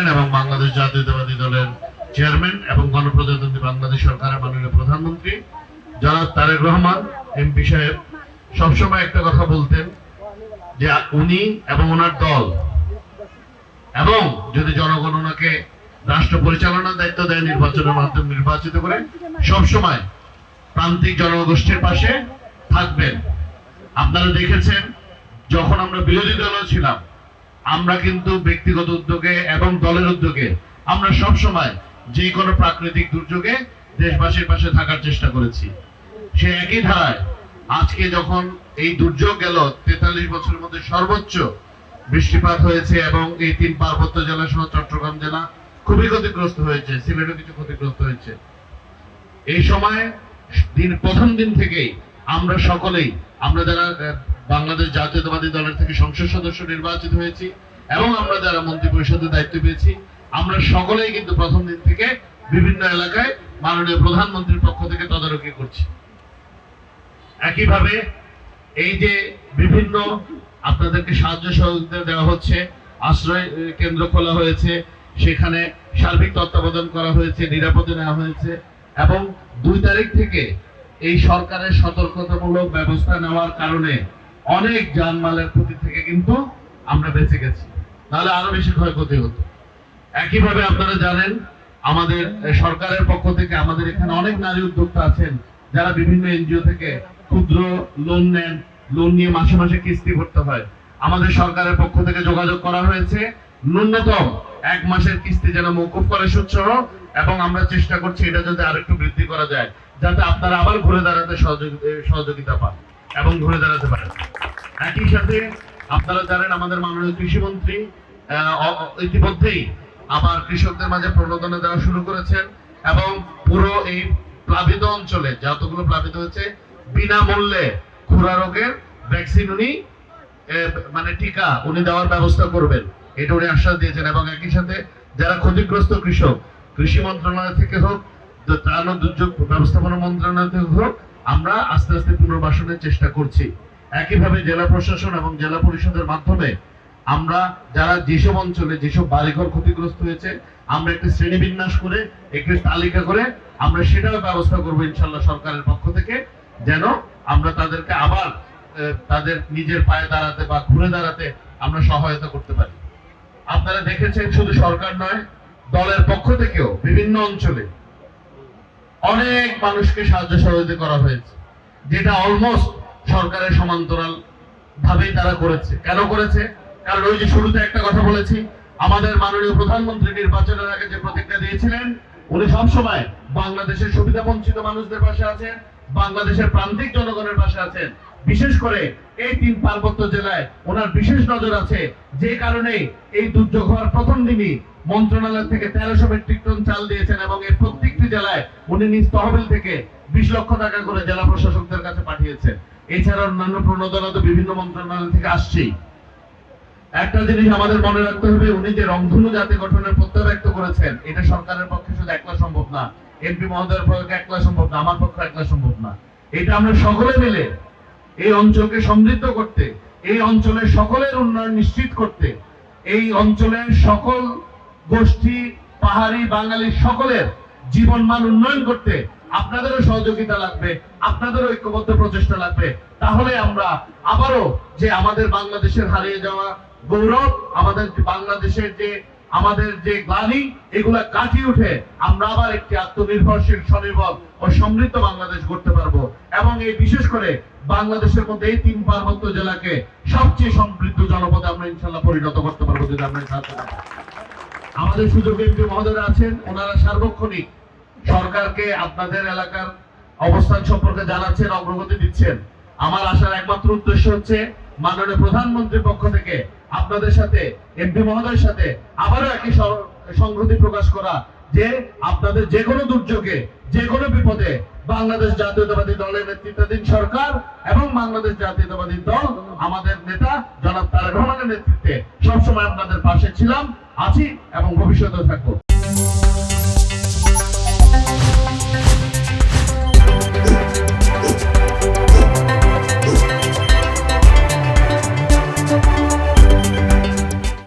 Chairman এবং বাংলাদেশ জাতীয়তাবাদী দলের চেয়ারম্যান এবং গণপ্রজাতন্ত্রী বাংলাদেশ সরকারের মাননীয় প্রধানমন্ত্রী জনাব তারেক রহমান এমপি সাহেব সবসময় একটা কথা বলতেন যে উনি এবং ওনার দল এবং যদি জনগণ ওনাকে রাষ্ট্র পরিচালনার দায়িত্ব দেয় নির্বাচনের মাধ্যমে নির্বাচিত করে সবসময় প্রান্তিক জনগোষ্ঠীর পাশে থাকবেন। আপনারা দেখেছেন যখন আমরা বিরোধী দলও ছিলাম আমরা কিন্তু ব্যক্তিগত উদ্যোগে এবং দলের উদ্যোগে আমরা সব সময় যে কোনো প্রাকৃতিক দুর্যোগে দেশবাসীর পাশে থাকার চেষ্টা করেছি। সে একই ধারায় আজকে যখন এই দুর্যোগ গেল 43 বছরের মধ্যে সর্বোচ্চ বৃষ্টিপাত হয়েছে এবং এই 3 পার্বত্য জেলা সহ চট্টগ্রাম জেলা খুবই ক্ষতিগ্রস্ত হয়েছে, সিলেটও কিছু ক্ষতিগ্রস্ত হয়েছে। এই সময় প্রথম দিন থেকেই আমরা সকলেই আমরা যারা বাংলাদেশ জাতীয়তাবাদী দলের থেকে সংসদ সদস্য নির্বাচিত হয়েছি এবং আমরা যারা মন্ত্রী পরিষদের দায়িত্ব পেয়েছি আমরা সকলেই কিন্তু প্রথম দিন থেকে বিভিন্ন এলাকায় মাননীয় প্রধানমন্ত্রীর পক্ষ থেকে তদারকি করছি। একইভাবে এই যে বিভিন্ন আপনাদেরকে সাহায্য সহযোগিতা দেওয়া হচ্ছে, আশ্রয় কেন্দ্র খোলা হয়েছে, সেখানে সার্বিক তত্ত্বাবধান করা হয়েছে, নিরাপদে নেওয়া হয়েছে এবং 2 তারিখ থেকে এই সরকারের সতর্কতামূলক ব্যবস্থা নেওয়ার কারণে অনেক জানমালের ক্ষতি থেকে কিন্তু আমরা বেঁচে গেছি, তাহলে আরো বেশি ক্ষয়ক্ষতি হতো। একইভাবে আপনারা জানেন আমাদের সরকারের পক্ষ থেকে আমাদের এখানে অনেক নারী উদ্যোক্তা আছেন যারা বিভিন্ন এনজিও থেকে ক্ষুদ্র লোন নেন, লোন নিয়ে মাসে মাসে কিস্তি ভরতে হয়। আমাদের সরকারের পক্ষ থেকে যোগাযোগ করা হয়েছে ন্যূনতম 1 মাসের কিস্তি যেন মওকুফ করে সুদ সহ, এবং আমরা চেষ্টা করছি এটা যাতে আরেকটু বৃদ্ধি করা যায় যাতে আপনারা আবার ঘুরে দাঁড়াতে সহযোগিতা পান এবং ঘুরে দাঁড়াতে পারেন। একই সাথে আপনারা জানেন আমাদের মাননীয় কৃষিমন্ত্রী ইতিমধ্যেই আবার কৃষকদের মাঝে প্রণোদনা দেওয়া শুরু করেছেন এবং পুরো এই প্লাবিত অঞ্চলে যতগুলো প্লাবিত হয়েছে বিনামূল্যে খুরা রোগের ভ্যাকসিন উনি টিকা উনি দেওয়ার ব্যবস্থা করবেন, এটা উনি আশ্বাস দিয়েছেন। এবং একই সাথে যারা ক্ষতিগ্রস্ত কৃষক কৃষি মন্ত্রণালয় থেকে হোক, ত্রাণ ও দুর্যোগ ব্যবস্থাপনা মন্ত্রণালয় থেকে হোক, আমরা আস্তে আস্তে পুনর্বাসনের চেষ্টা করছি। একইভাবে জেলা প্রশাসন এবং জেলা পরিষদের মাধ্যমে আমরা যারা যেসব অঞ্চলে যেসব বাড়িঘর ক্ষতিগ্রস্ত হয়েছে আমরা একটা শ্রেণীবিন্যাস করে একটি তালিকা করে আমরা সেটাও ব্যবস্থা করবো ইনশাল্লাহ সরকারের পক্ষ থেকে, যেন আমরা তাদেরকে আবার তাদের নিজের পায়ে দাঁড়াতে বা ঘুরে দাঁড়াতে আমরা সহায়তা করতে পারি। আপনারা দেখেছেন শুধু সরকার নয় দলের পক্ষ থেকেও বিভিন্ন অঞ্চলে অনেক মানুষকে সাহায্য সহযোগিতা করা হয়েছে, যেটা অলমোস্ট সরকারের সমান্তরাল ভাবেই তারা করেছে। কেন করেছে? কারণ ওই যে শুরুতে একটা কথা বলেছি, আমাদের মাননীয় প্রধানমন্ত্রী নির্বাচনের আগে যে প্রতিজ্ঞা দিয়েছিলেন উনি সবসময় বাংলাদেশের সুবিধা বঞ্চিত মানুষদের পাশে আছেন, বাংলাদেশের প্রান্তিক জনগণের পাশে আছেন। বিশেষ করে এই 3 পার্বত্য জেলায় ওনার বিশেষ নজর আছে, যে কারণে এই দুর্যোগ হওয়ার প্রথম দিনই মন্ত্রণালয় থেকে 1300 মেট্রিক টন চাল দিয়েছেন এবং এই প্রত্যেকটি জেলায় উনি নিজ তহবিল থেকে 20 লক্ষ টাকা করে জেলা প্রশাসকদের কাছে পাঠিয়েছেন। এছাড়া অন্যান্য প্রণোদনা তো বিভিন্ন মন্ত্রণালয় থেকে আসছেই। একটা জিনিস আমাদের মনে রাখতে হবে, উনি যে রংধনু জাতি গঠনের প্রত্যয় ব্যক্ত করেছেন এটা সরকারের পক্ষে শুধু একলা সম্ভব না, এমপি মহোদয়ের পক্ষে একলা সম্ভব না, আমার পক্ষে একলা সম্ভব না। এটা আমরা সকলে মিলে এই অঞ্চলকে সমৃদ্ধ করতে, এই অঞ্চলের সকলের উন্নয়ন নিশ্চিত করতে, এই অঞ্চলের সকল গোষ্ঠী পাহাড়ি বাঙালি সকলের জীবনমান উন্নয়ন করতে আপনাদেরও সহযোগিতা লাগবে, আপনাদেরও ঐক্যবদ্ধ প্রচেষ্টা লাগবে। তাহলে আমরা আবারও যে আমাদের বাংলাদেশের হারিয়ে যাওয়া গৌরব, আমাদের বাংলাদেশের যে আমাদের যে গ্লানি, এগুলা কাটিয়ে উঠে আমরা আবার একটি আত্মনির্ভরশীল স্বনির্ভর ও সমৃদ্ধ বাংলাদেশ গড়তে পারবো। এবং এই বিশেষ করে বাংলাদেশের মধ্যে এই 3 পার্বত্য জেলাকে সবচেয়ে সমৃদ্ধ জনপদে আমরা ইনশাল্লাহ পরিণত করতে পারবো যদি আমরা সাহায্য করি। আমাদের সুযোগ এমপি মহোদয়রা আছেন, ওনারা সার্বক্ষণিক সরকারকে আপনাদের এলাকার অবস্থান সম্পর্কে জানাচ্ছেন, অগ্রগতি দিচ্ছেন। আমার আসার একমাত্র উদ্দেশ্য হচ্ছে মাননীয় প্রধানমন্ত্রীর পক্ষ থেকে আপনাদের সাথে এমপি মহোদয়ের সাথে আবারও একই সংহতি প্রকাশ করা যে আপনাদের যে কোনো দুর্যোগে যে কোনো বিপদে বাংলাদেশ জাতীয়তাবাদী দলের নেতৃত্বাধীন সরকার এবং বাংলাদেশ জাতীয়তাবাদী দল আমাদের নেতা জনাব তারেক রহমানের নেতৃত্বে সবসময় আপনাদের পাশে ছিলাম, আছি এবং ভবিষ্যতেও থাকবো।